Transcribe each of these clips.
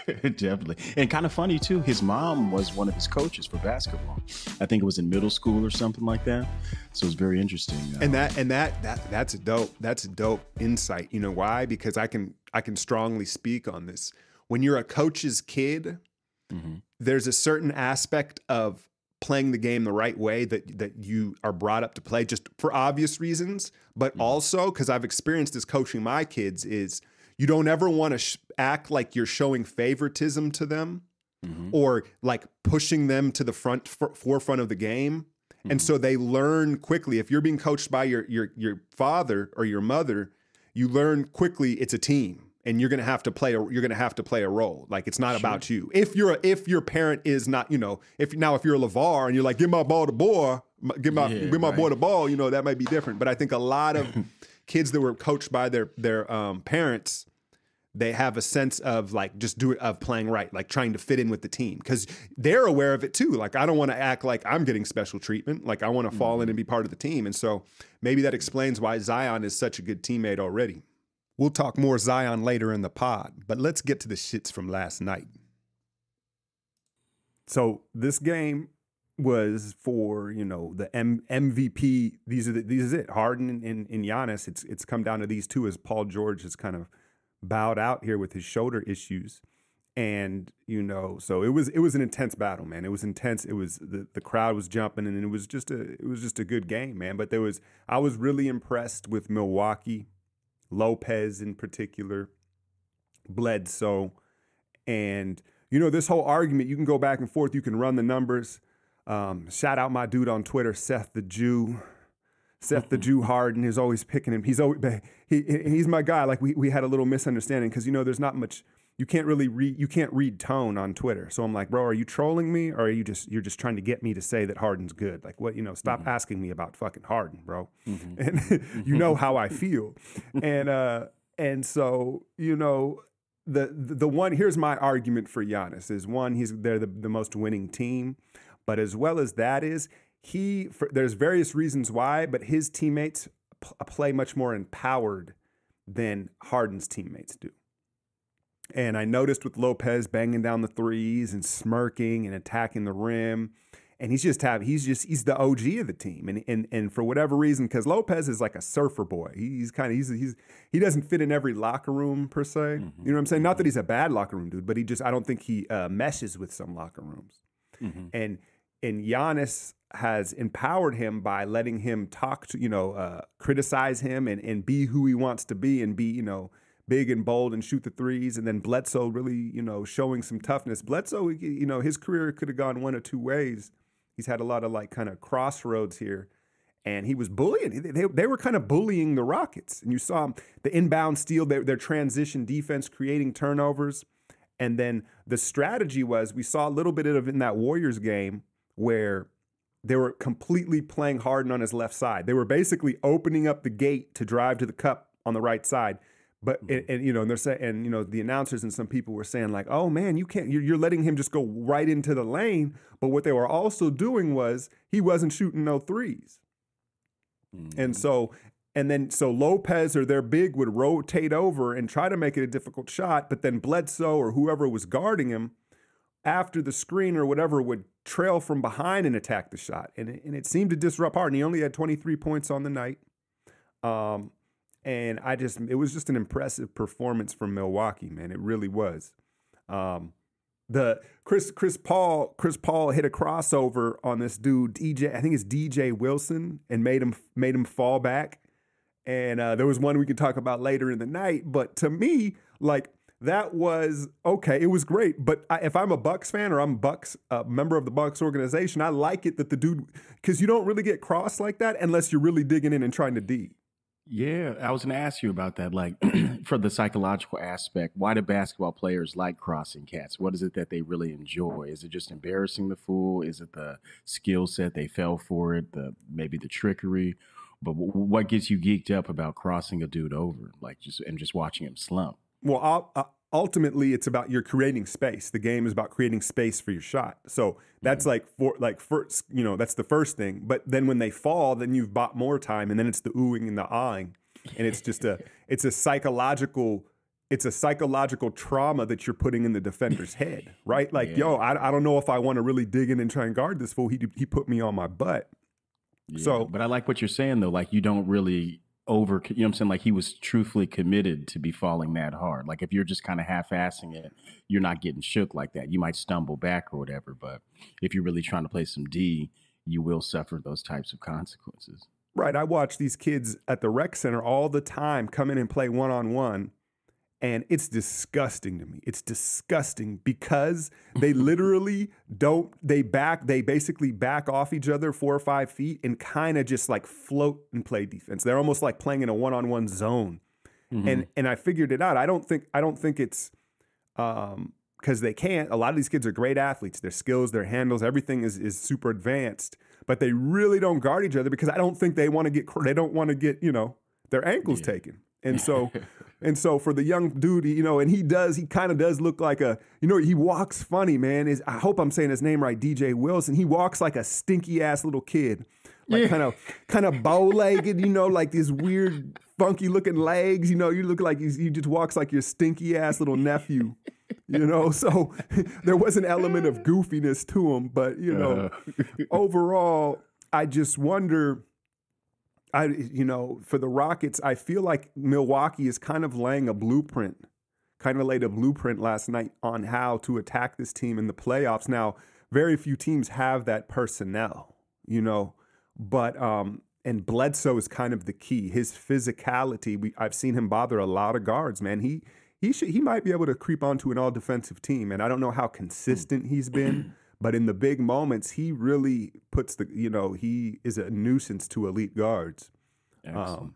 Definitely. And kind of funny too, his mom was one of his coaches for basketball. I think it was in middle school or something like that. So it's very interesting. That's a dope insight. You know why? Because I can strongly speak on this. When you're a coach's kid, there's a certain aspect of playing the game the right way that you are brought up to play, just for obvious reasons, but also because I've experienced this coaching my kids, is you don't ever want to act like you're showing favoritism to them or like pushing them to the forefront of the game. And so they learn quickly. If you're being coached by your father or your mother, you learn quickly it's a team. And you're gonna have to play a role. Like it's not about you. If your parent is not, if you're a LeVar and you're like, give my ball to boy, give my boy the ball, that might be different. But I think a lot of kids that were coached by their parents, they have a sense of like of playing right, like trying to fit in with the team because they're aware of it too. Like I don't want to act like I'm getting special treatment. Like I want to fall in and be part of the team. And so maybe that explains why Zion is such a good teammate already. We'll talk more Zion later in the pod, but let's get to the shits from last night. So this game was for, the MVP. These is it. Harden and Giannis. It's come down to these two as Paul George has kind of bowed out here with his shoulder issues. And, so it was an intense battle, man. It was intense. It was the crowd was jumping and it was just a good game, man. But I was really impressed with Milwaukee. Lopez in particular, Bledsoe, and this whole argument. You can go back and forth. You can run the numbers. Shout out my dude on Twitter, Seth the Jew Harden is always picking him. He's my guy. Like we had a little misunderstanding because there's not much. You can't read tone on Twitter. So I'm like, bro, are you trolling me or are you're just trying to get me to say that Harden's good? Like what, stop asking me about fucking Harden, bro. And you know how I feel. And so, the one, here's my argument for Giannis is one, they're the most winning team, but as well as that is there's various reasons why, but his teammates play much more empowered than Harden's teammates do. And I noticed with Lopez banging down the threes and smirking and attacking the rim. And he's the OG of the team. And for whatever reason, because Lopez is like a surfer boy. He doesn't fit in every locker room per se. You know what I'm saying? Not that he's a bad locker room dude, but I don't think he meshes with some locker rooms. And Giannis has empowered him by letting him talk to, criticize him and be who he wants to be and be, big and bold and shoot the threes. And then Bledsoe really, showing some toughness. Bledsoe, his career could have gone one of two ways. He's had a lot of like kind of crossroads here. And he was bullying. They were kind of bullying the Rockets. And you saw the inbound steal, their transition defense creating turnovers. And then the strategy was, we saw a little bit of it in that Warriors game where they were completely playing Harden on his left side. They were basically opening up the gate to drive to the cup on the right side. But and they're saying, the announcers and some people were saying like, oh man, you're letting him just go right into the lane. But what they were also doing was he wasn't shooting no threes. And so Lopez or their big would rotate over and try to make it a difficult shot. But then Bledsoe or whoever was guarding him after the screen or whatever would trail from behind and attack the shot. And it seemed to disrupt Harden. He only had 23 points on the night. And it was just an impressive performance from Milwaukee, man. It really was. The Chris Paul hit a crossover on this dude, DJ, I think it's DJ Wilson, and made him fall back. And there was one we could talk about later in the night. But to me, like, that was okay. It was great. But if I'm a Bucks fan or I'm a member of the Bucks organization, I like it that the dude, because you don't really get crossed like that unless you're really digging in and trying to D. Yeah, I was going to ask you about that. Like, for the psychological aspect, why do basketball players like crossing cats? What is it that they really enjoy? Is it just embarrassing the fool? Is it the skill set they fell for it? Maybe the trickery? But what gets you geeked up about crossing a dude over, like just watching him slump? Well, ultimately, it's about you're creating space. The game is about creating space for your shot. So that's first, that's the first thing. But then when they fall, then you've bought more time, and then it's the oohing and the ahhing, and it's just it's a psychological it's a psychological trauma that you're putting in the defender's head, right? Like, Yeah. I don't know if I want to really dig in and try and guard this fool. He put me on my butt. Yeah. So, But I like what you're saying though. Like you don't really you know what I'm saying? Like he was truthfully committed to be falling that hard. Like if you're just kind of half-assing it, you're not getting shook like that. You might stumble back or whatever, but if you're really trying to play some D, you will suffer those types of consequences. right, I watch these kids at the rec center all the time come in and play one-on-one. And it's disgusting to me. It's disgusting because they literally they basically back off each other 4 or 5 feet and kind of just like float and play defense. They're almost like playing in a one-on-one zone. Mm-hmm. And I figured it out. I don't think it's because they can't. A lot of these kids are great athletes. Their skills, their handles, everything is super advanced. But they really don't guard each other because I don't think they don't want to get, their ankles taken. And so for the young dude, and he kind of does look like he walks funny, man. I hope I'm saying his name right, DJ Wilson. He walks like a stinky ass little kid, like kind of bow-legged, like these weird, funky looking legs. You look like he just walks like your stinky ass little nephew. So there was an element of goofiness to him, but overall, I just wonder. For the Rockets, I feel like Milwaukee is kind of laid a blueprint last night on how to attack this team in the playoffs. Now, very few teams have that personnel, but and Bledsoe is kind of the key. His physicality, I've seen him bother a lot of guards, man. He might be able to creep onto an all defensive team, and I don't know how consistent he's been. But in the big moments, he really puts he is a nuisance to elite guards. Excellent.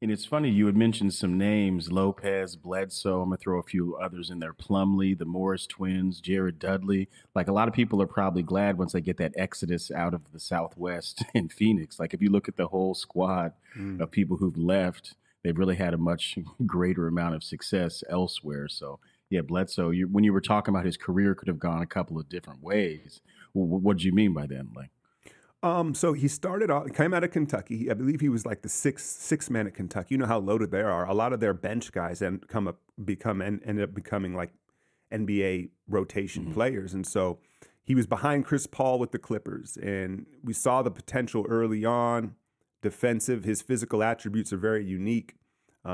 And it's funny, you had mentioned some names, Lopez, Bledsoe. I'm going to throw a few others in there. Plumlee, the Morris twins, Jared Dudley. Like a lot of people are probably glad once they get that exodus out of the Southwest in Phoenix. Like if you look at the whole squad of people who've left, they've really had a much greater amount of success elsewhere. So yeah, Bledsoe, when you were talking about his career could have gone a couple of different ways. What did you mean by that? Like, so he came out of Kentucky. I believe he was like the sixth man at Kentucky. You know how loaded they are. A lot of their bench guys ended up becoming like NBA rotation players. And so he was behind Chris Paul with the Clippers. And we saw the potential early on. Defensive, his physical attributes are very unique.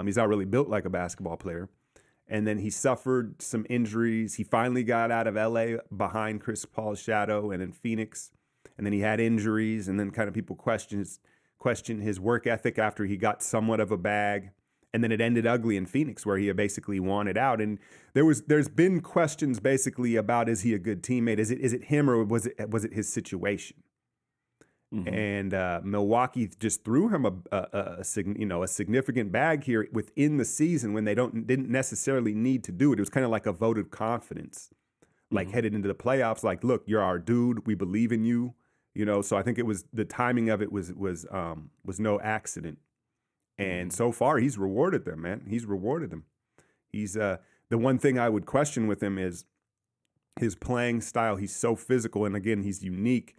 He's not really built like a basketball player. And then he suffered some injuries. He finally got out of LA behind Chris Paul's shadow and in Phoenix. And then he had injuries, and then kind of people question his work ethic after he got somewhat of a bag. And then it ended ugly in Phoenix, where he basically wanted out. And there's been questions basically about, is he a good teammate? Is it him, or was it his situation? And Milwaukee just threw him a significant bag here within the season when they didn't necessarily need to do it. It was kind of like a vote of confidence, like headed into the playoffs. Like, look, you're our dude. We believe in you. So I think it was the timing of it was no accident. And so far, he's rewarded them, man. He's rewarded them. He's the one thing I would question with him is his playing style. He's so physical, and again, he's unique.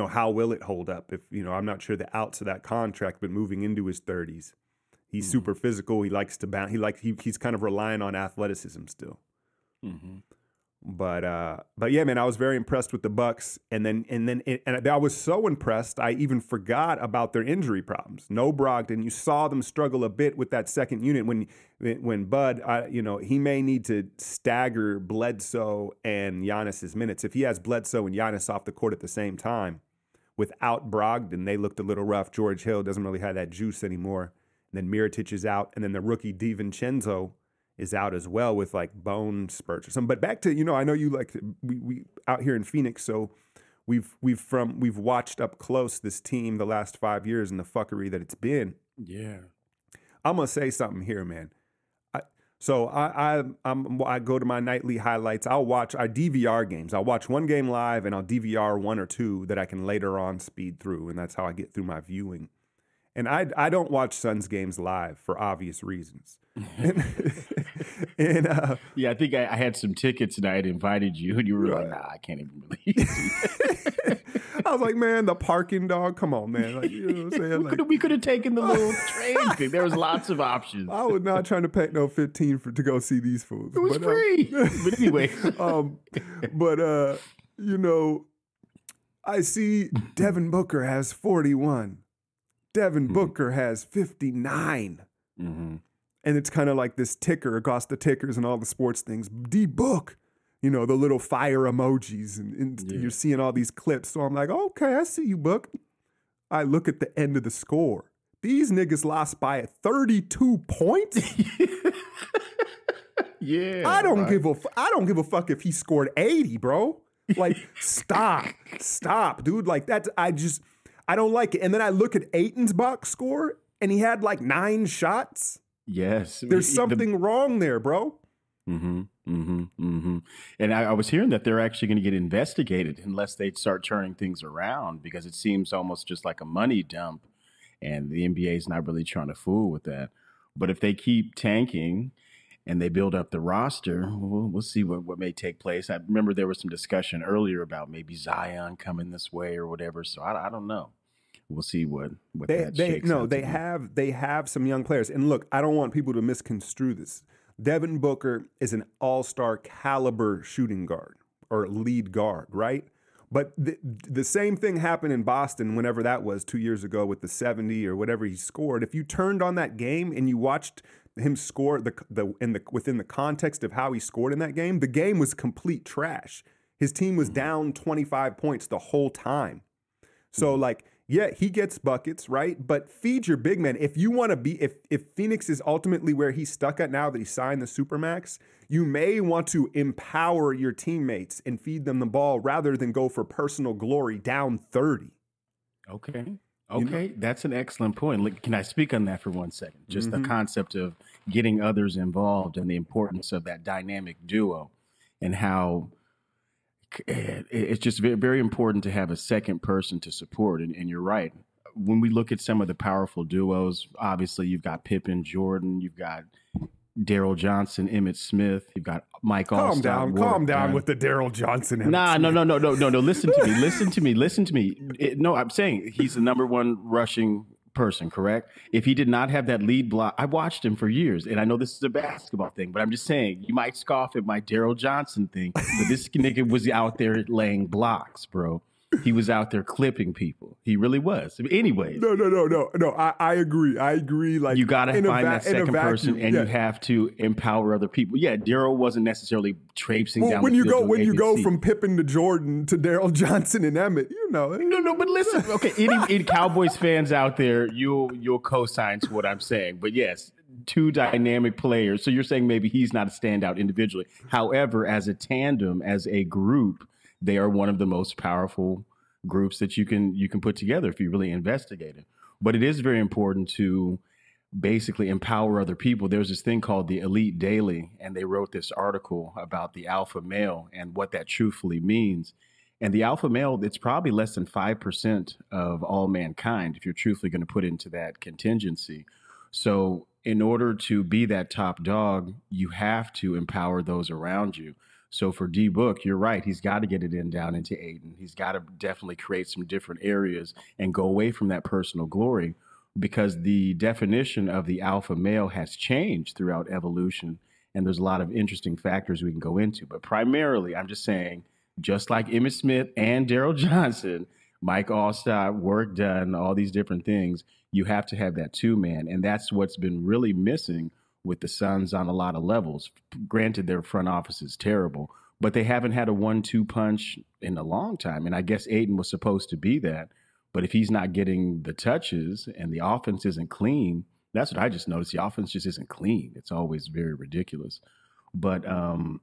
How will it hold up? If I'm not sure the outs of that contract, but moving into his 30s, he's super physical. He likes to bounce. He's kind of relying on athleticism still. But yeah, man, I was very impressed with the Bucks, and I was so impressed, I even forgot about their injury problems. No Brogdon. You saw them struggle a bit with that second unit when Bud, he may need to stagger Bledsoe and Giannis's minutes. If he has Bledsoe and Giannis off the court at the same time, without Brogdon, they looked a little rough. George Hill doesn't really have that juice anymore. And then Mirotic is out, and then the rookie DiVincenzo is out as well with like bone spurts or something. But back to, I know you like we out here in Phoenix, so we've watched up close this team the last 5 years and the fuckery that it's been. yeah. I'm gonna say something here, man. I go to my nightly highlights. I DVR games. I'll watch one game live and I'll DVR one or two that I can later on speed through, and that's how I get through my viewing. And I don't watch Suns games live for obvious reasons. And Yeah, I think I had some tickets and I had invited you, and you were like, "Nah, I can't even really." I was like, man, the parking dog. Come on, man. Like, you know what I'm saying? We could have taken the little train thing. There was lots of options. I was not trying to pay no 15 to go see these fools. It was free. But anyway, you know, I see Devin Booker has 41. Devin Booker has 59. Mm-hmm. And it's kind of like this ticker across the tickers and all the sports things. D-Book, you know, the little fire emojis. And you're seeing all these clips. So I'm like, okay, I see you, Book. I look at the end of the score. These niggas lost by 32 points. Yeah. I don't give a fuck if he scored 80, bro. Like, stop, dude. Like that, I don't like it. And then I look at Ayton's box score, and he had like 9 shots. Yes. There's something wrong there, bro. And I was hearing that they're actually going to get investigated unless they start turning things around, because it seems almost just like a money dump, and the NBA is not really trying to fool with that. But if they keep tanking and they build up the roster, we'll see what may take place. I remember there was some discussion earlier about maybe Zion coming this way or whatever. So I don't know. We'll see what that shakes out. They have some young players. And look, I don't want people to misconstrue this. Devin Booker is an all-star caliber shooting guard or lead guard, right? But the same thing happened in Boston whenever that was 2 years ago with the 70 or whatever he scored. If you turned on that game and you watched him score within the context of how he scored in that game, the game was complete trash. His team was down 25 points the whole time. So like, yeah, he gets buckets, right? But feed your big man. If you want to be, if Phoenix is ultimately where he's stuck at now that he signed the Supermax, you may want to empower your teammates and feed them the ball rather than go for personal glory down 30. Okay. That's an excellent point. Can I speak on that for 1 second? Just the concept of getting others involved and the importance of that dynamic duo, and how it's just very, very important to have a second person to support. And you're right. When we look at some of the powerful duos, obviously you've got Pippen, Jordan, you've got Daryl Johnson, Emmitt Smith, you've got Mike Allstott. Calm down with the Daryl Johnson. No. Listen to me. No, I'm saying he's the number one rushing person, correct? If he did not have that lead block, I watched him for years, and I know this is a basketball thing, but I'm just saying, you might scoff at my Daryl Johnson thing, but this nigga was out there laying blocks, bro. He was out there clipping people. He really was. Anyways. No. I agree. Like, you got to find that second person, and you have to empower other people. Yeah, Daryl wasn't necessarily traipsing down. When you go from Pippen to Jordan to Daryl Johnson and Emmett, you know. No. But listen, okay. Any Cowboys fans out there, you'll co-sign to what I'm saying. But yes, 2 dynamic players. So you're saying maybe he's not a standout individually. However, as a tandem, as a group, they are one of the most powerful groups that you can put together if you really investigate it. But it is very important to basically empower other people. There's this thing called the Elite Daily, and they wrote this article about the alpha male and what that truthfully means. And the alpha male, it's probably less than 5% of all mankind if you're truthfully going to put into that contingency. So in order to be that top dog, you have to empower those around you. So for D-Book, you're right. He's got to get it down into Ayton. He's got to definitely create some different areas and go away from that personal glory, because the definition of the alpha male has changed throughout evolution. And there's a lot of interesting factors we can go into. But primarily, I'm just saying, just like Emmitt Smith and Daryl Johnson, Mike Allstott, work done, all these different things, you have to have that 2-man. And that's what's been really missing with the Suns on a lot of levels. Granted, their front office is terrible, but they haven't had a 1-2 punch in a long time. And I guess Ayton was supposed to be that. But if he's not getting the touches and the offense isn't clean, that's what I just noticed. The offense just isn't clean. It's always very ridiculous. But all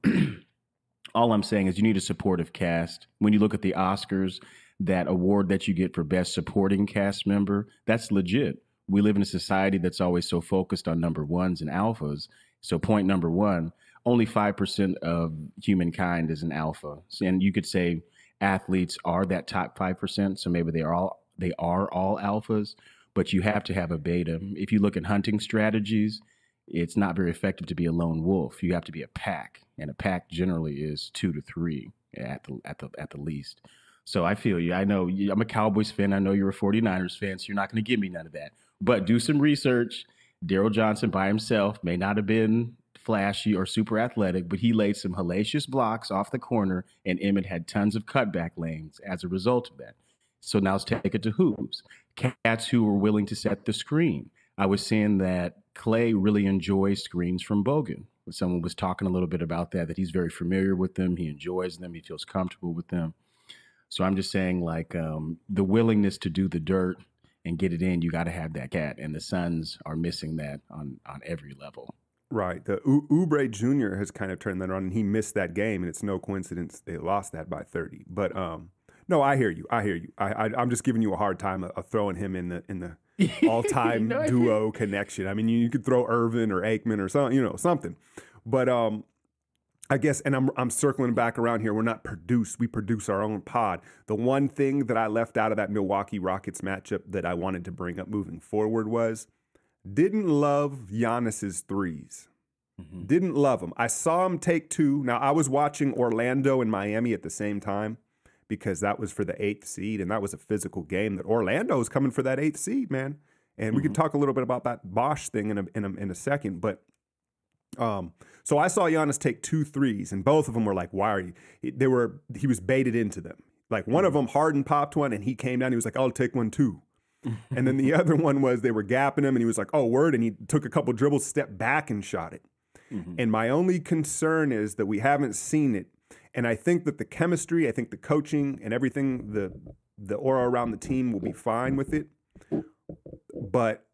I'm saying is you need a supportive cast. When you look at the Oscars, that award that you get for best supporting cast member, that's legit. We live in a society that's always so focused on number ones and alphas. So point number one, only 5% of humankind is an alpha. And you could say athletes are that top 5%. So maybe they are all alphas, but you have to have a beta. If you look at hunting strategies, it's not very effective to be a lone wolf. You have to be a pack, and a pack generally is 2 to 3 at the least. So I feel you. I know I'm a Cowboys fan. I know you're a 49ers fan, so you're not going to give me none of that. But do some research. Daryl Johnson by himself may not have been flashy or super athletic, but he laid some hellacious blocks off the corner, and Emmett had tons of cutback lanes as a result of that. So now let's take it to hoops. Cats who were willing to set the screen. I was seeing that Clay really enjoys screens from Bogan. Someone was talking a little bit about that he's very familiar with them. He enjoys them. He feels comfortable with them. So I'm just saying, like, the willingness to do the dirt and get it in, you got to have that cat. And the Suns are missing that on every level. Right. The Oubre Jr. has kind of turned that on, and he missed that game, and it's no coincidence they lost that by 30. But no, I hear you. I'm just giving you a hard time of throwing him in the all-time duo connection. I mean, you could throw Irvin or Aikman or something. But I guess, and I'm circling back around here. We're not produced. We produce our own pod. The one thing that I left out of that Milwaukee Rockets matchup that I wanted to bring up moving forward was didn't love Giannis's threes. Mm-hmm. Didn't love him. I saw him take 2. Now, I was watching Orlando and Miami at the same time because that was for the 8th seed, and that was a physical game that Orlando was coming for that 8th seed, man. And we could talk a little bit about that Bosch thing in a second, but so I saw Giannis take 2 threes, and both of them were like, why are you? He was baited into them. Like one of them, Harden popped one, and he came down. He was like, I'll take one too. And then the other one was they were gapping him, and he was like, oh, word. And he took a couple dribbles, stepped back, and shot it. Mm-hmm. And my only concern is that we haven't seen it. And I think that the chemistry, I think the coaching and everything, the aura around the team will be fine with it. But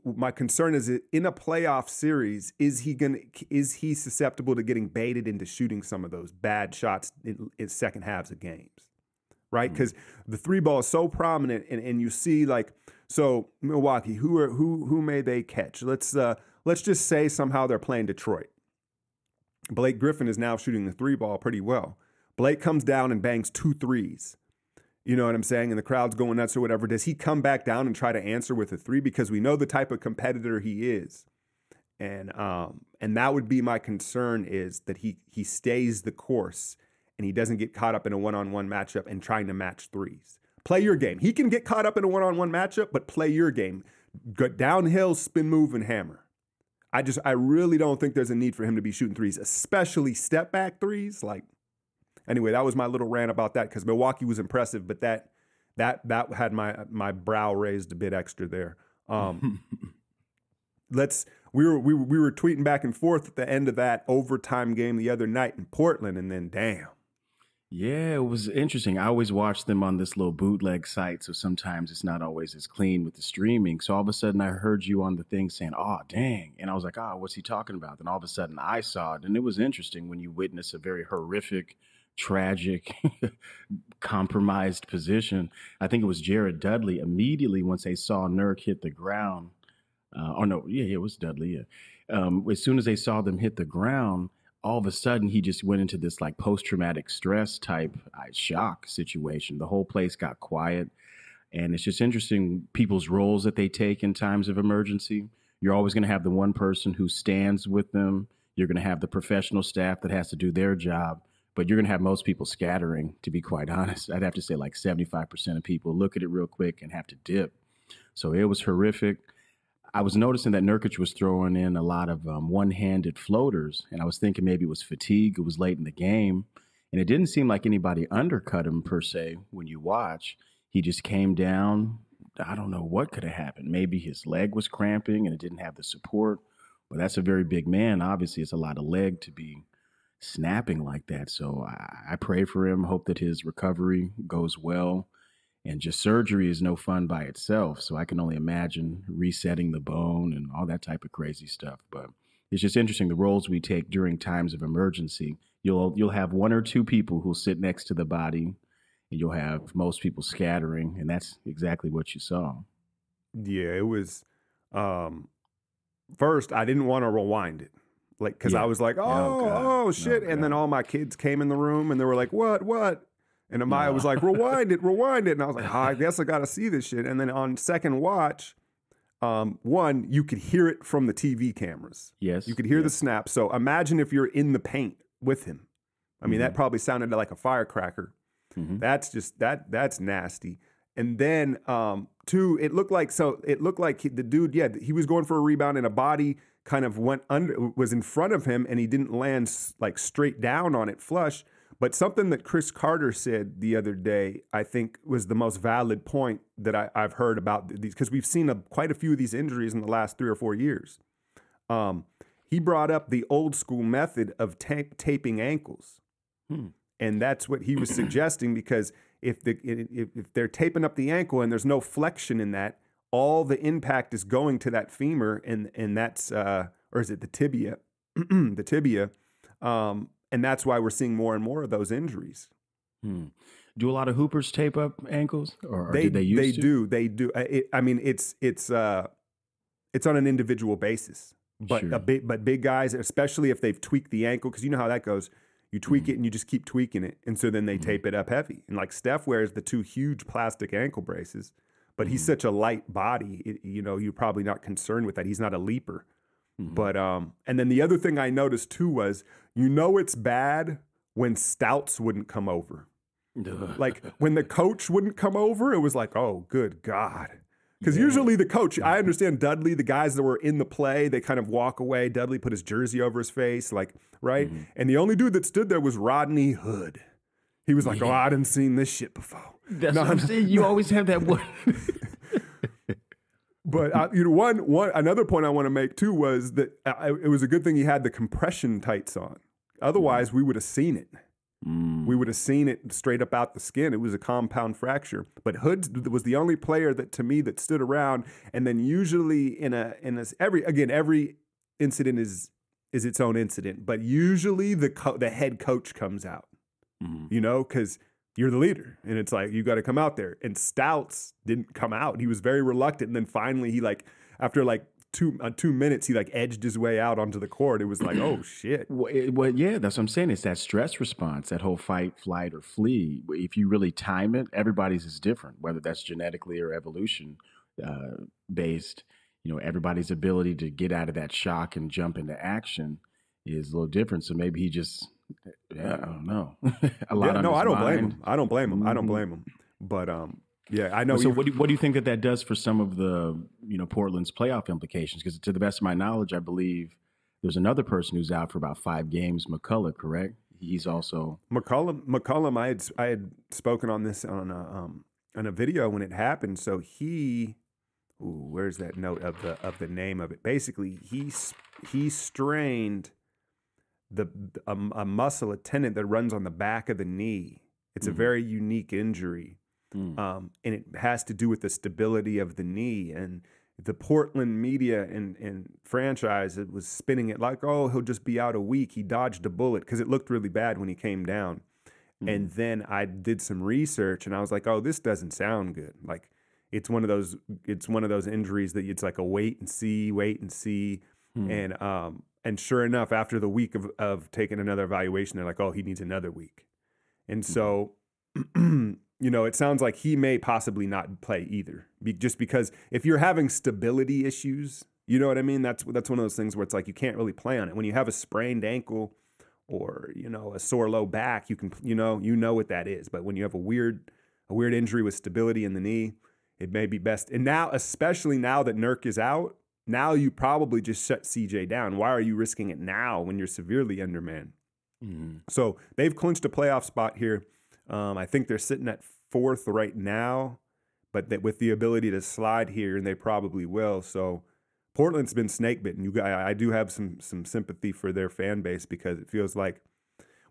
my concern is in a playoff series, is he susceptible to getting baited into shooting some of those bad shots in second halves of games, right? Because the 3 ball is so prominent, and you see like, so Milwaukee, who may they catch? Let's just say somehow they're playing Detroit. Blake Griffin is now shooting the 3 ball pretty well. Blake comes down and bangs 2 threes. You know what I'm saying? And the crowd's going nuts or whatever. Does he come back down and try to answer with a 3? Because we know the type of competitor he is. And that would be my concern, is that he stays the course and he doesn't get caught up in a one-on-one matchup and trying to match 3s. Play your game. He can get caught up in a one-on-one matchup, but play your game. Go downhill, spin move, and hammer. I really don't think there's a need for him to be shooting 3s, especially step back 3s. Like, anyway, that was my little rant about that, because Milwaukee was impressive, but that had my brow raised a bit extra there. We were tweeting back and forth at the end of that overtime game the other night in Portland, and then damn. Yeah, it was interesting. I always watch them on this little bootleg site, so sometimes it's not always as clean with the streaming. So all of a sudden I heard you on the thing saying, oh, dang. And I was like, oh, what's he talking about? Then all of a sudden I saw it, and it was interesting when you witness a very horrific, tragic, compromised position. I think it was Jared Dudley immediately once they saw Nurk hit the ground. It was Dudley. Yeah. As soon as they saw them hit the ground, all of a sudden he just went into this like post-traumatic stress type shock situation. The whole place got quiet. And it's just interesting people's roles that they take in times of emergency. You're always going to have the one person who stands with them. You're going to have the professional staff that has to do their job. But you're going to have most people scattering, to be quite honest. I'd have to say like 75% of people look at it real quick and have to dip. So it was horrific. I was noticing that Nurkic was throwing in a lot of one-handed floaters, and I was thinking maybe it was fatigue. It was late in the game, and it didn't seem like anybody undercut him per se when you watch. He just came down. I don't know what could have happened. Maybe his leg was cramping and it didn't have the support, but that's a very big man. Obviously, it's a lot of leg to be snapping like that. So I pray for him, hope that his recovery goes well. And just surgery is no fun by itself. So I can only imagine resetting the bone and all that type of crazy stuff. But it's just interesting the roles we take during times of emergency. You'll have 1 or 2 people who'll sit next to the body, and you'll have most people scattering. And that's exactly what you saw. Yeah, it was. First, I didn't want to rewind it. Like, because I was like, oh shit. And then all my kids came in the room and they were like, what? And Amaya was like, rewind it. And I was like, I guess I got to see this shit. And then on second watch, one, you could hear it from the TV cameras. Yes. You could hear the yes. snap. So imagine if you're in the paint with him. I mean, that probably sounded like a firecracker. That's just that's nasty. And then two, it looked like the dude, he was going for a rebound and a body kind of was in front of him and he didn't land like straight down on it flush. But something that Chris Carter said the other day, I think was the most valid point that I've heard about these, because we've seen quite a few of these injuries in the last 3 or 4 years. He brought up the old school method of taping ankles. And that's what he was suggesting, because if they're taping up the ankle and there's no flexion in that, all the impact is going to that femur, and that's or is it the tibia? The tibia. And that's why we're seeing more and more of those injuries. Do a lot of hoopers tape up ankles, or They did they used to? They do. I mean, it's on an individual basis. But Sure. but big guys, especially if they've tweaked the ankle, because you know how that goes. You tweak it and you just keep tweaking it, and so then they tape it up heavy. And like Steph wears the 2 huge plastic ankle braces, but he's such a light body, you're probably not concerned with that. He's not a leaper. But and then the other thing I noticed too was, it's bad when Stouts wouldn't come over. Like when the coach wouldn't come over, it was like, oh, good God. Because usually the coach, I understand Dudley, the guys that were in the play, they kind of walk away. Dudley put his jersey over his face, like, right? And the only dude that stood there was Rodney Hood. He was like, oh, I didn't seen this shit before. That's what I'm saying. You always have that one. But another point I want to make too was that it was a good thing he had the compression tights on. Otherwise, we would have seen it. We would have seen it straight up out the skin. It was a compound fracture. But Hood was the only player that stood around. And then usually every incident is its own incident. But usually the head coach comes out, because you're the leader. And it's like, you got to come out there. And Stouts didn't come out. He was very reluctant. And then finally he after 2 minutes, he edged his way out onto the court. It was like, oh shit. Well, yeah, that's what I'm saying. It's that stress response, that whole fight, flight, or flee. If you really time it, everybody's is different, whether that's genetically or evolution based. Everybody's ability to get out of that shock and jump into action is a little different. So maybe he just, I don't know. I don't blame him. I don't blame him. But I know. So what do you think that does for some of the Portland's playoff implications? Because to the best of my knowledge, I believe there's another person who's out for about 5 games. McCullough, correct? He's also McCollum. I had spoken on this on a video when it happened. So he, where's that note of the name of it? Basically, he strained a muscle, a tendon that runs on the back of the knee. It's a very unique injury. And it has to do with the stability of the knee. And the Portland media and franchise, it was spinning it like, oh, he'll just be out a week. He dodged a bullet, because it looked really bad when he came down. And then I did some research and I was like, oh, this doesn't sound good. Like it's one of those injuries that it's like a wait and see. And sure enough, after the week of taking another evaluation, they're like, oh, he needs another week. And so it sounds like he may possibly not play either, just because if you're having stability issues, you know what I mean? That's one of those things where it's like you can't really play on it. When you have a sprained ankle or a sore low back, you can what that is. But when you have a weird injury with stability in the knee, it may be best. And now, especially now that Nurk is out, now you probably just shut CJ down. Why are you risking it now when you're severely undermanned? So they've clinched a playoff spot here. I think they're sitting at 4th right now, but with the ability to slide here, and they probably will. So Portland's been snake bitten. I do have some sympathy for their fan base, because it feels like,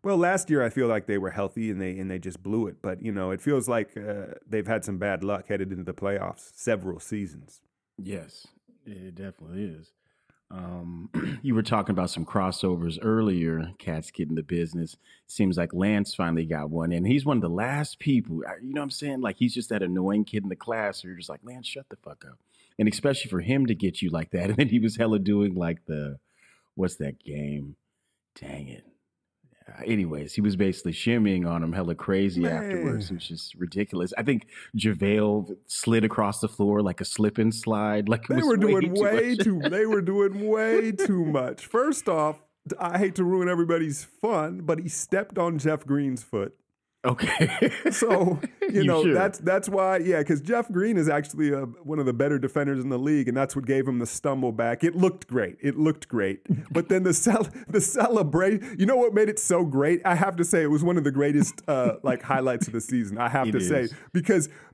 well, last year I feel like they were healthy and they just blew it. But it feels like they've had some bad luck headed into the playoffs several seasons. Yes, it definitely is. You were talking about some crossovers earlier, cats getting the business. Seems like Lance finally got one, and he's one of the last people, you know what I'm saying? Like, he's just that annoying kid in the class, where you're just like, Lance, shut the fuck up. And especially for him to get you like that. And then he was hella doing like what's that game? Dang it. Anyways, he was basically shimmying on him hella crazy afterwards. Man, It was just ridiculous. I think JaVale slid across the floor like a slip and slide, like it they was were way doing too way much. too. They were doing way too much. First off, I hate to ruin everybody's fun, but he stepped on Jeff Green's foot. Okay. So, You sure? that's why, yeah, because Jeff Green is actually one of the better defenders in the league, and that's what gave him the stumble back. It looked great. It looked great. But then the celebration, you know what made it so great? I have to say it was one of the greatest like highlights of the season. I have It to say is.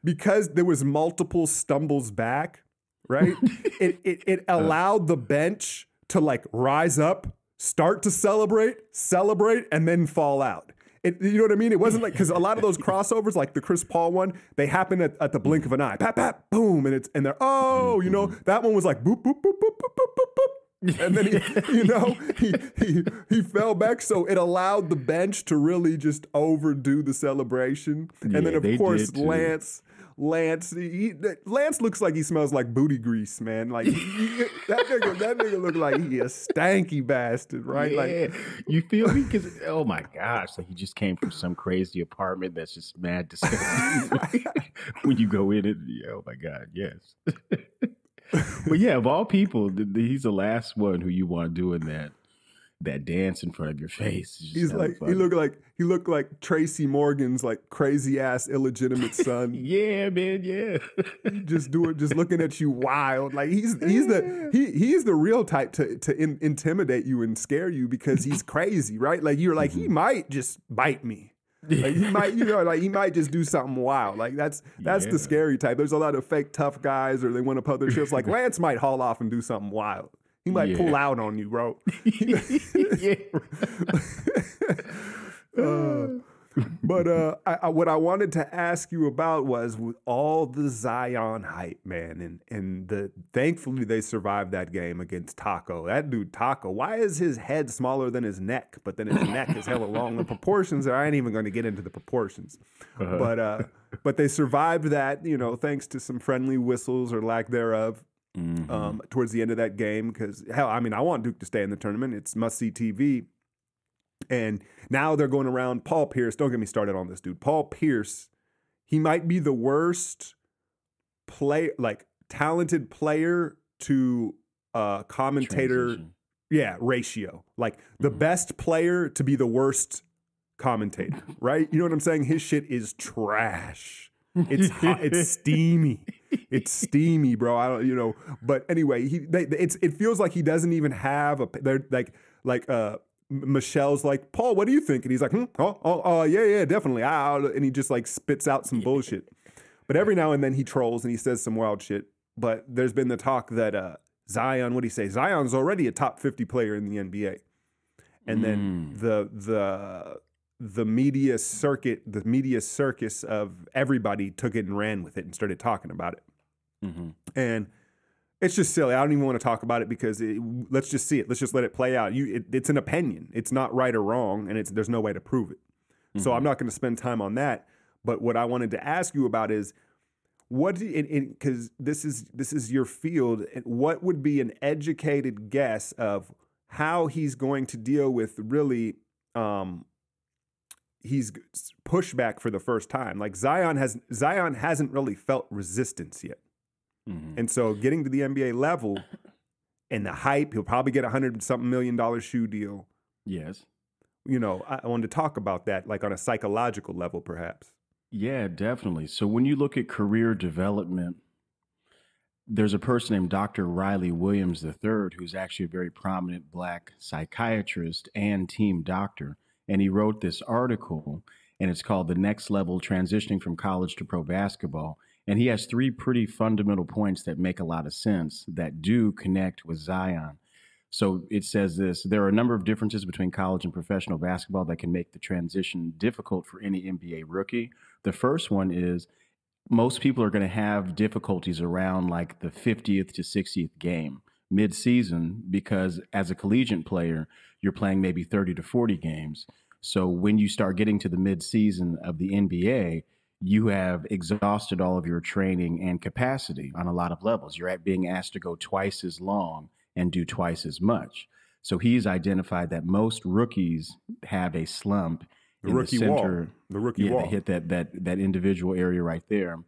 because there was multiple stumbles back, right? It allowed the bench to like rise up, start to celebrate, and then fall out. You know what I mean? It wasn't like, because a lot of those crossovers, like the Chris Paul one, they happen at the blink of an eye. Pap, pap, boom. And they're, oh, that one was like boop, boop, boop, boop, boop, boop, boop, boop. And then he fell back. So it allowed the bench to really just overdo the celebration. And then, Yeah, of they course, did too. Lance looks like he smells like booty grease, man. Like that nigga look like he a stanky bastard, right? Like, Yeah, you feel me? Because oh my gosh, like he just came from some crazy apartment that's just mad disgusting. When you go in it, yeah, oh my god, yes. But yeah, of all people, he's the last one who you want doing that dance in front of your face. It's just he's hella like funny. he looked like Tracy Morgan's like crazy ass illegitimate son. Yeah, man, yeah. Just looking at you wild. Like he's the real type to intimidate you and scare you because he's crazy, right? Like you're like he Mhm. might just bite me. Like he might, like he might just do something wild. Like that's the Yeah. scary type. There's a lot of fake tough guys, or they want to put their shifts. Like Lance might haul off and do something wild. He might pull Yeah. out on you, bro. Yeah. Uh, but what I wanted to ask you about was with all the Zion hype, man, and thankfully they survived that game against Taco. That dude Taco, why is his head smaller than his neck? But then his neck is hella long. The proportions, I ain't even going to get into the proportions. Uh-huh. But they survived that, thanks to some friendly whistles or lack thereof. Mhm. Towards the end of that game, because hell, I mean, I want Duke to stay in the tournament. It's must see TV. And now they're going around Paul Pierce. Don't get me started on this dude. Paul Pierce, he might be the worst talented player to commentator, Transition. ratio. Like the Mhm. best player to be the worst commentator, right? You know what I'm saying? His shit is trash. It's hot. It's steamy. It's steamy, bro. I don't. But anyway, it feels like he doesn't even have a. They're Michelle's like, Paul, what do you think? And he's like, yeah, definitely. And he just like spits out some bullshit. But every now and then he trolls and he says some wild shit. But there's been the talk that Zion, what do you say? Zion's already a top 50 player in the NBA. And then the media circus of everybody took it and ran with it and started talking about it. Mhm. And it's just silly. I don't even want to talk about it because let's just see it. Let's just let it play out. It's an opinion. It's not right or wrong, and there's no way to prove it. So I'm not going to spend time on that. But what I wanted to ask you about is because this is your field. What would be an educated guess of how he's going to deal with really? He's pushback for the first time. Like Zion hasn't really felt resistance yet. Mhm. And so getting to the NBA level and the hype, he'll probably get $100-something million shoe deal. Yes. I wanted to talk about that, like on a psychological level, perhaps. Yeah, definitely. So when you look at career development, there's a person named Dr. Riley Williams III, who's actually a very prominent black psychiatrist and team doctor. And he wrote this article, and it's called The Next Level Transitioning from College to Pro Basketball. And he has three pretty fundamental points that make a lot of sense that do connect with Zion. So it says this: there are a number of differences between college and professional basketball that can make the transition difficult for any NBA rookie. The first one is most people are going to have difficulties around like the 50th to 60th game mid-season because as a collegiate player, you're playing maybe 30 to 40 games. So when you start getting to the mid-season of the NBA, you have exhausted all of your training and capacity on a lot of levels. You're being asked to go twice as long and do twice as much. So he's identified that most rookies have a slump The in the rookie wall. center. The rookie Yeah, they wall. hit that individual area right there.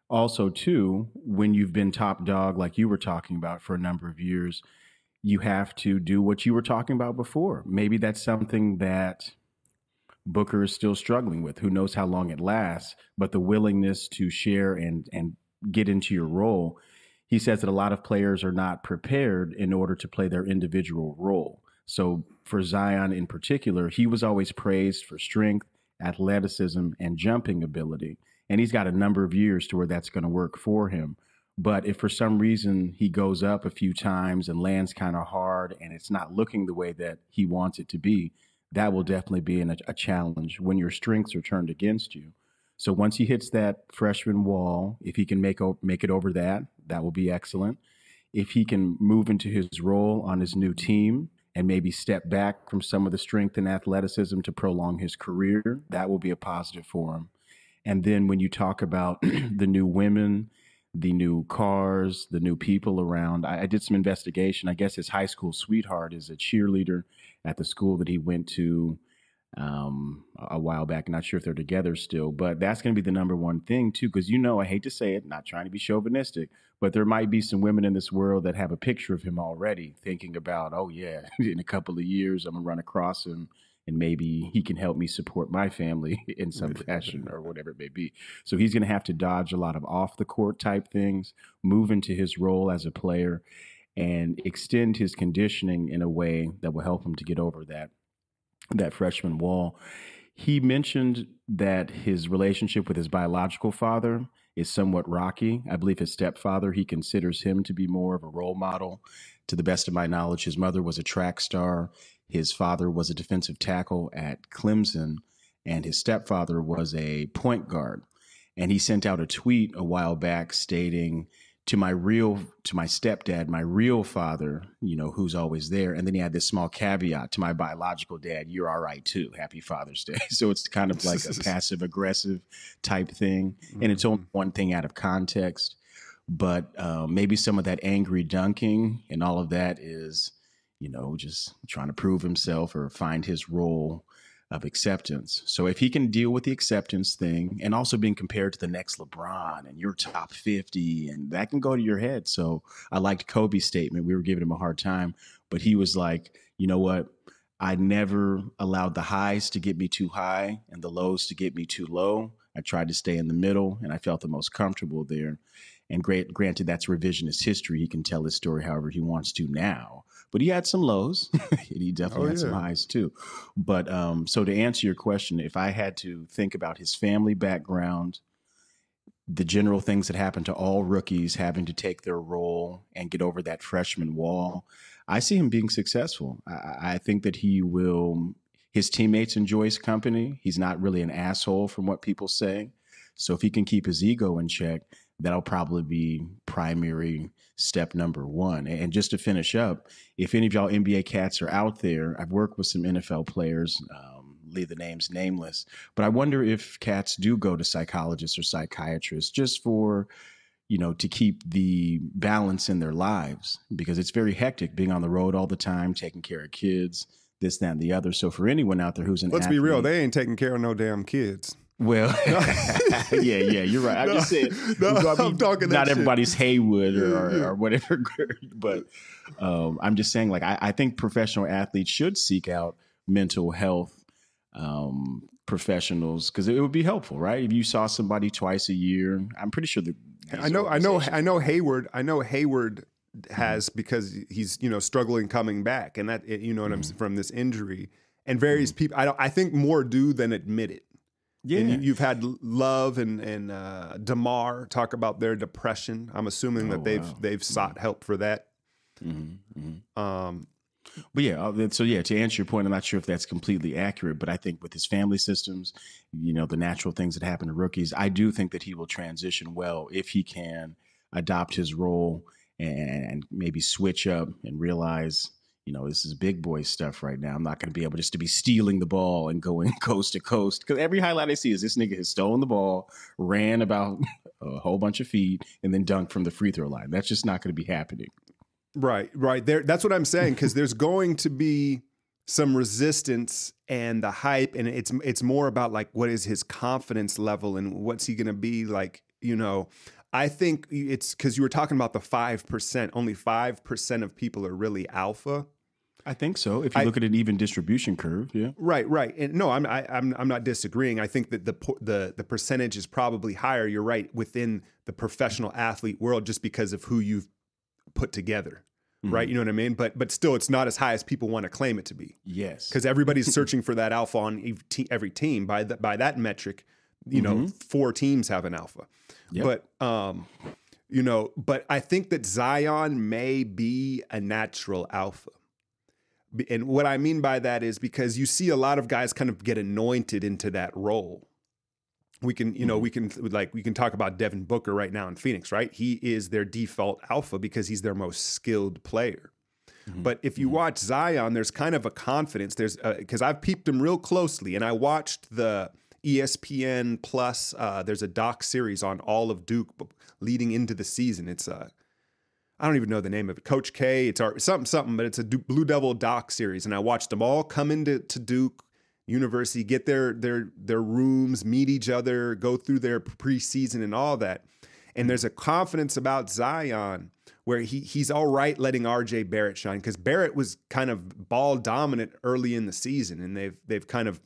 Also, too, when you've been top dog like you were talking about for a number of years, you have to do what you were talking about before. Maybe that's something that Booker is still struggling with. Who knows how long it lasts, but the willingness to share and get into your role. He says that a lot of players are not prepared in order to play their individual role. So for Zion in particular, he was always praised for strength, athleticism, and jumping ability. And he's got a number of years to where that's going to work for him. But if for some reason he goes up a few times and lands kind of hard and it's not looking the way that he wants it to be, that will definitely be a challenge when your strengths are turned against you. So once he hits that freshman wall, if he can make it over that, that will be excellent. If he can move into his role on his new team and maybe step back from some of the strength and athleticism to prolong his career, that will be a positive for him. And then when you talk about the new women, the new cars, the new people around, I did some investigation. I guess his high school sweetheart is a cheerleader at the school that he went to a while back. Not sure if they're together still, but that's going to be the number one thing too. Because I hate to say it, not trying to be chauvinistic, but there might be some women in this world that have a picture of him already, thinking about, oh yeah, in a couple of years I'm gonna run across him, and maybe he can help me support my family in some fashion or whatever it may be. So he's going to have to dodge a lot of off the court type things, move into his role as a player, and extend his conditioning in a way that will help him to get over that freshman wall. He mentioned that his relationship with his biological father is somewhat rocky. I believe his stepfather, he considers him to be more of a role model. To the best of my knowledge, his mother was a track star. His father was a defensive tackle at Clemson, and his stepfather was a point guard. And he sent out a tweet a while back stating, to my stepdad, my real father, who's always there. And then he had this small caveat, to my biological dad, you're all right too. Happy Father's Day. So it's kind of like a passive aggressive type thing. And it's only one thing out of context. But maybe some of that angry dunking and all of that is, just trying to prove himself or find his role of acceptance. So if he can deal with the acceptance thing and also being compared to the next LeBron and you're top 50, and that can go to your head. So I liked Kobe's statement. We were giving him a hard time, but he was like, you know what? I never allowed the highs to get me too high and the lows to get me too low. I tried to stay in the middle and I felt the most comfortable there. And granted, that's revisionist history. He can tell his story however he wants to now. But he had some lows and he definitely had some highs too. But so to answer your question, if I had to think about his family background, the general things that happen to all rookies having to take their role and get over that freshman wall, I see him being successful. I think that his teammates enjoy his company. He's not really an asshole from what people say. So if he can keep his ego in check, that'll probably be primary step number one. And just to finish up, if any of y'all NBA cats are out there, I've worked with some NFL players, leave the names nameless, but I wonder if cats do go to psychologists or psychiatrists just for, to keep the balance in their lives, because it's very hectic being on the road all the time, taking care of kids, this, that, and the other. So for anyone out there who's an Let's athlete, be real, they ain't taking care of no damn kids. Well, yeah, you're right. I'm just saying, I'm talking not that everybody's shit. Haywood or whatever, but I'm just saying, like, I think professional athletes should seek out mental health professionals, because it would be helpful, right? If you saw somebody twice a year, I'm pretty sure that I know Hayward has, because he's struggling coming back, and that what I'm from this injury, and various people. I think more do than admit it. Yeah, and you've had Love and DeMar talk about their depression. I'm assuming that they've sought help for that. But to answer your point, I'm not sure if that's completely accurate, but I think with his family systems, the natural things that happen to rookies, I do think that he will transition well if he can adopt his role and maybe switch up and realize, this is big boy stuff right now. I'm not going to be able just to be stealing the ball and going coast to coast, because every highlight I see is this nigga has stolen the ball, ran about a whole bunch of feet, and then dunked from the free throw line. That's just not going to be happening. Right. There, that's what I'm saying, because there's going to be some resistance and the hype, and it's more about like what is his confidence level and what's he going to be like. I think it's because you were talking about the 5%. Only 5% of people are really alpha. I think so. If you look at an even distribution curve, yeah. Right. And no, I'm not disagreeing. I think that the percentage is probably higher. You're right, within the professional athlete world, just because of who you've put together. Right. You know what I mean? But still, it's not as high as people want to claim it to be. Yes. Because everybody's searching for that alpha on every team. By that metric, 4 teams have an alpha. Yep. But I think that Zion may be a natural alpha. And what I mean by that is because you see a lot of guys kind of get anointed into that role. We can talk about Devin Booker right now in Phoenix, right? He is their default alpha because he's their most skilled player. But if you watch Zion, there's kind of a confidence. There's because I've peeped him real closely, and I watched the ESPN Plus. There's a doc series on all of Duke leading into the season. It's I don't even know the name of it. Coach K. It's something, but it's a Blue Devil doc series, and I watched them all come into Duke University, get their rooms, meet each other, go through their preseason and all that. And there's a confidence about Zion where he's all right letting RJ Barrett shine, because Barrett was kind of ball dominant early in the season, and they've kind of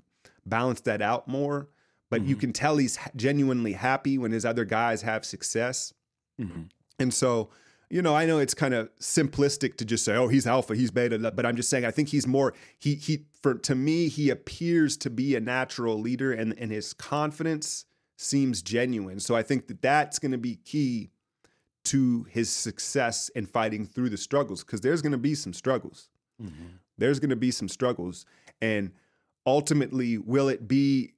balanced that out more. But you can tell he's genuinely happy when his other guys have success. And so, I know it's kind of simplistic to just say, oh, he's alpha, he's beta, but I'm just saying, I think he's more, to me, he appears to be a natural leader, and his confidence seems genuine. So I think that that's going to be key to his success in fighting through the struggles, because there's going to be some struggles. There's going to be some struggles. And ultimately, will it be,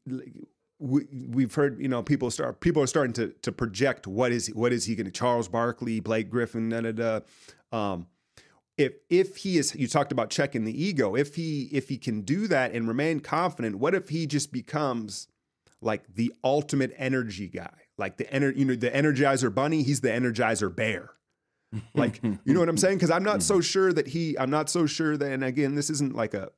we've heard, people are starting to project what is he going to, Charles Barkley, Blake Griffin, if he is, you talked about checking the ego, if he can do that and remain confident, what if he just becomes like the ultimate energy guy, like the Energizer Bunny, he's the Energizer Bear. Like, you know what I'm saying? Because I'm not so sure that, and again, this isn't like a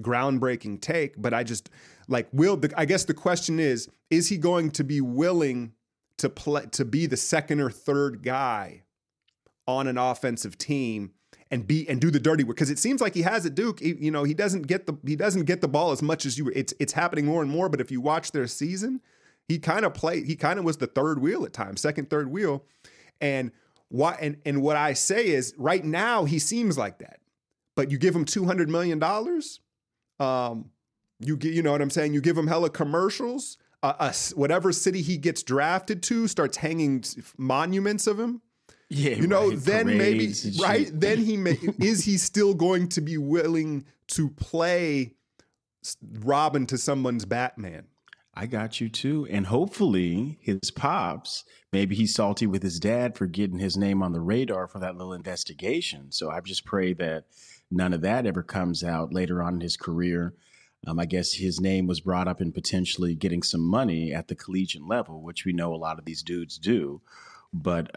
groundbreaking take, but I just like, I guess the question is he going to be willing to be the second or third guy on an offensive team and do the dirty work? Because it seems like he has at Duke. He doesn't get the ball as much as it's happening more and more. But if you watch their season, he kind of was the third wheel at times, second, third wheel. And what I say is, right now he seems like that. But you give him $200 million, you know what I'm saying? You give him hella commercials. Whatever city he gets drafted to starts hanging monuments of him. Yeah, then maybe then is he still going to be willing to play Robin to someone's Batman? I got you too. And hopefully his pops, maybe he's salty with his dad for getting his name on the radar for that little investigation. So I just pray that none of that ever comes out later on in his career. I guess his name was brought up in potentially getting some money at the collegiate level, which we know a lot of these dudes do. But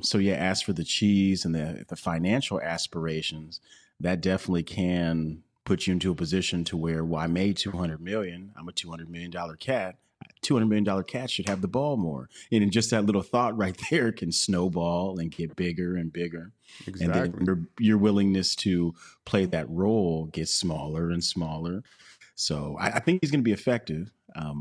so yeah, as for the cheese and the financial aspirations, that definitely can put you into a position to where, well, I made $200 million. I'm a $200 million cat. $200 million cat should have the ball more. And just that little thought right there can snowball and get bigger and bigger. Exactly. And then your willingness to play that role gets smaller and smaller. So I think he's going to be effective.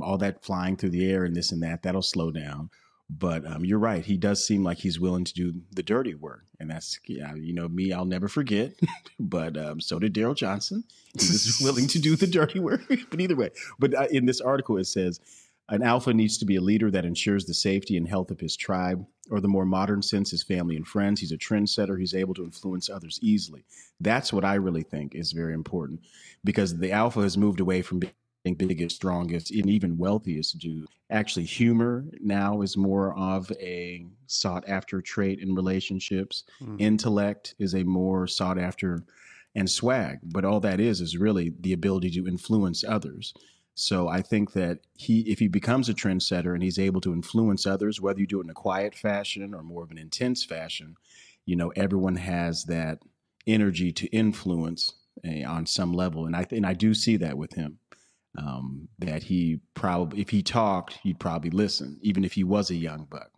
All that flying through the air and this and that, that'll slow down. But you're right. He does seem like he's willing to do the dirty work. And that's, me, I'll never forget. But so did Daryl Johnson. He was willing to do the dirty work. But either way. But in this article, it says, an alpha needs to be a leader that ensures the safety and health of his tribe, or the more modern sense, his family and friends. He's a trendsetter. He's able to influence others easily. That's what I really think is very important, because the alpha has moved away from being biggest, strongest, and even wealthiest to actually humor now is more of a sought after trait in relationships. Intellect is a more sought after, and swag. But all that is really the ability to influence others. So I think that if he becomes a trendsetter and he's able to influence others, whether you do it in a quiet fashion or more of an intense fashion, everyone has that energy to influence on some level. And I do see that with him, that he probably, if he talked, he'd probably listen, even if he was a young buck.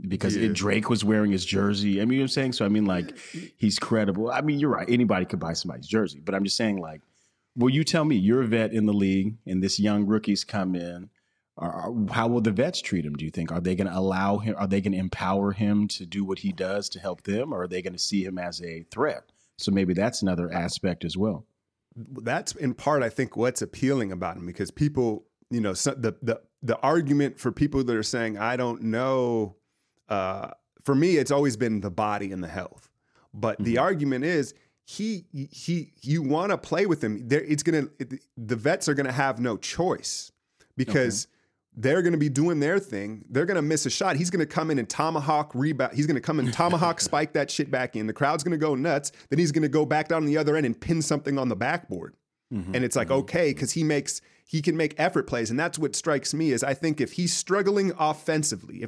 Because Drake was wearing his jersey. I mean, you know what I'm saying? So, I mean, like, he's credible. I mean, you're right. Anybody could buy somebody's jersey. But I'm just saying, like, well, you tell me, you're a vet in the league, and this young rookies come in. How will the vets treat him, do you think? Are they going to allow him? Are they going to empower him to do what he does to help them? Or are they going to see him as a threat? So maybe that's another aspect as well. That's in part, I think, what's appealing about him, because people, the argument for people that are saying, I don't know, for me, it's always been the body and the health. But the argument is you want to play with him. The vets are going to have no choice, because they're going to be doing their thing. They're going to miss a shot. He's going to come in and tomahawk rebound. He's going to come and tomahawk spike that shit back in. The crowd's going to go nuts. Then he's going to go back down the other end and pin something on the backboard. And it's like, okay, because he can make effort plays. And that's what strikes me, is I think if he's struggling offensively,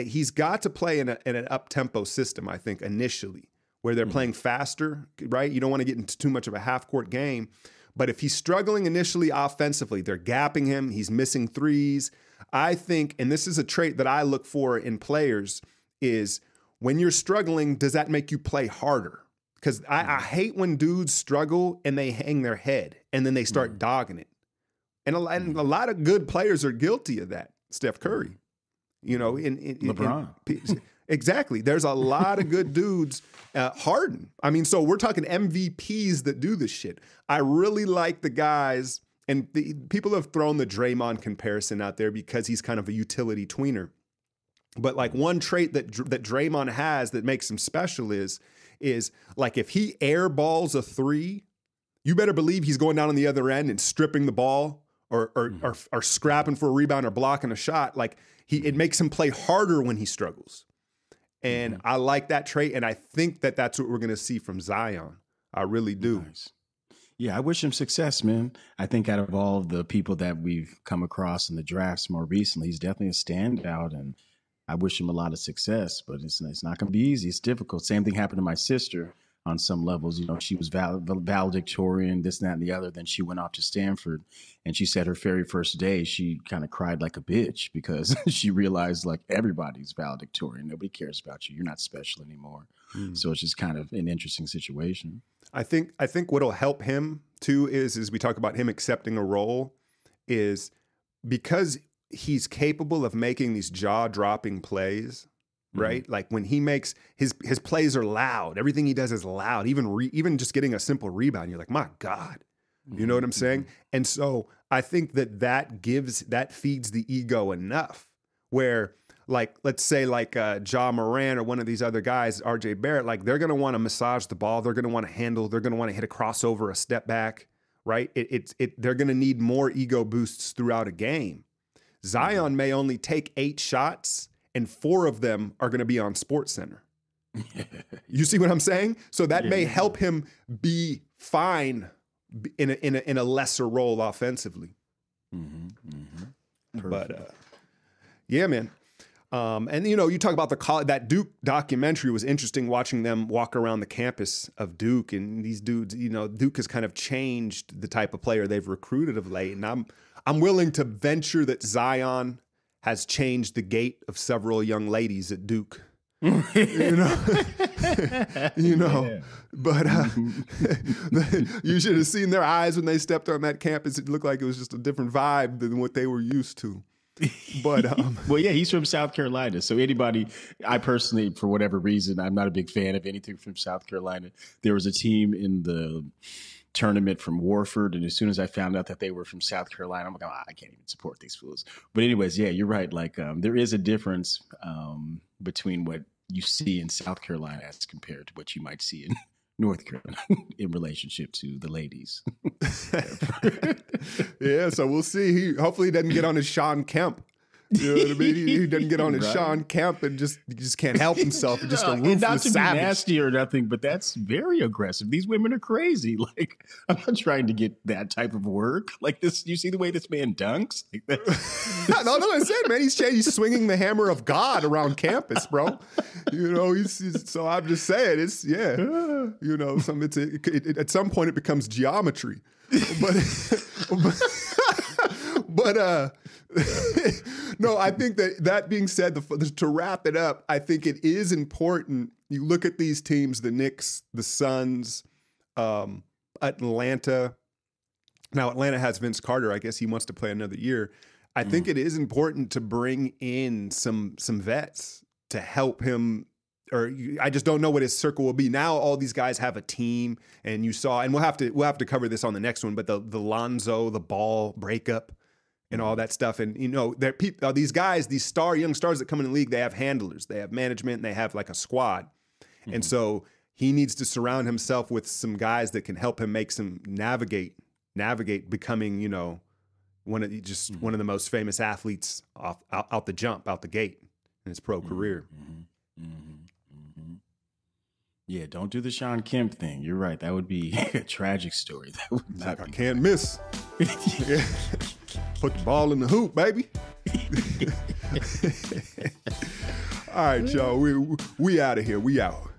he's got to play in an up-tempo system, I think, initially, where they're playing faster, right? You don't want to get into too much of a half-court game. But if he's struggling initially offensively, they're gapping him, he's missing threes. I think, and this is a trait that I look for in players, is when you're struggling, does that make you play harder? Because I hate when dudes struggle and they hang their head and then they start dogging it. And a lot of good players are guilty of that. Steph Curry, LeBron. Exactly. There's a lot of good dudes. Harden. I mean, so we're talking MVPs that do this shit. I really like the guys, and people have thrown the Draymond comparison out there because he's kind of a utility tweener. But like one trait that Draymond has that makes him special is like if he airballs a three, you better believe he's going down on the other end and stripping the ball or scrapping for a rebound or blocking a shot. Like it makes him play harder when he struggles. And I like that trait, and I think that that's what we're going to see from Zion. I really do. Nice. Yeah, I wish him success, man. I think out of all of the people that we've come across in the drafts more recently, he's definitely a standout, and I wish him a lot of success. But it's not going to be easy. It's difficult. Same thing happened to my sister on some levels. She was valedictorian, this, and that, and the other. Then she went off to Stanford, and she said her very first day, she kind of cried like a bitch because she realized, like, everybody's valedictorian. Nobody cares about you. You're not special anymore. So it's just kind of an interesting situation. I think what'll help him too is we talk about him accepting a role, is because he's capable of making these jaw-dropping plays. Right? Like when he makes his plays are loud. Everything he does is loud. Even just getting a simple rebound, you're like, my God. You know what I'm saying? And so I think that feeds the ego enough where, like, let's say like Ja Morant or one of these other guys, RJ Barrett, like they're going to want to massage the ball. They're going to want to handle. They're going to want to hit a crossover, a step back, right? They're going to need more ego boosts throughout a game. Zion may only take 8 shots, and 4 of them are going to be on SportsCenter. You see what I'm saying? So that may help him be fine in a lesser role offensively. But yeah, man. And you talk about that Duke documentary was interesting, watching them walk around the campus of Duke, and these dudes. Duke has kind of changed the type of player they've recruited of late, and I'm willing to venture that Zion has changed the gait of several young ladies at Duke. But you should have seen their eyes when they stepped on that campus. It looked like it was just a different vibe than what they were used to. But well, yeah, he's from South Carolina. So I personally, for whatever reason, I'm not a big fan of anything from South Carolina. There was a team in the tournament from Warford, and as soon as I found out that they were from South Carolina, I'm like, I can't even support these fools. But anyways, yeah, you're right. Like there is a difference between what you see in South Carolina as compared to what you might see in North Carolina in relationship to the ladies. Yeah, so we'll see. Hopefully he doesn't get on his Sean Kemp You know what I mean? He doesn't get on his Right. Sean Kemp and he just can't help himself. He's just a And not ruthless to savage. be nasty or nothing, but that's very aggressive. These women are crazy. Like, I'm not trying to get that type of work. Like this, you see the way this man dunks? Like that's, No, I said, man, he's swinging the hammer of God around campus, bro. You know, so I'm just saying, it's you know, at some point it becomes geometry, but no, I think that being said, to wrap it up, I think it is important. You look at these teams, the Knicks, the Suns, Atlanta. Now, Atlanta has Vince Carter. I guess he wants to play another year. I think it is important to bring in some vets to help him. I just don't know what his circle will be. Now all these guys have a team, and we'll have to cover this on the next one. But the Lonzo, the Ball breakup, and all that stuff, and you know, these guys, these young stars that come in the league, they have handlers, they have management, and they have like a squad, and so he needs to surround himself with some guys that can help him navigate becoming, you know, one of the most famous athletes out the gate in his pro career. Yeah, don't do the Sean Kemp thing. You're right. That would be a tragic story. That would not I can't miss. Yeah. Put the ball in the hoop, baby. All right, y'all. We out of here. We out.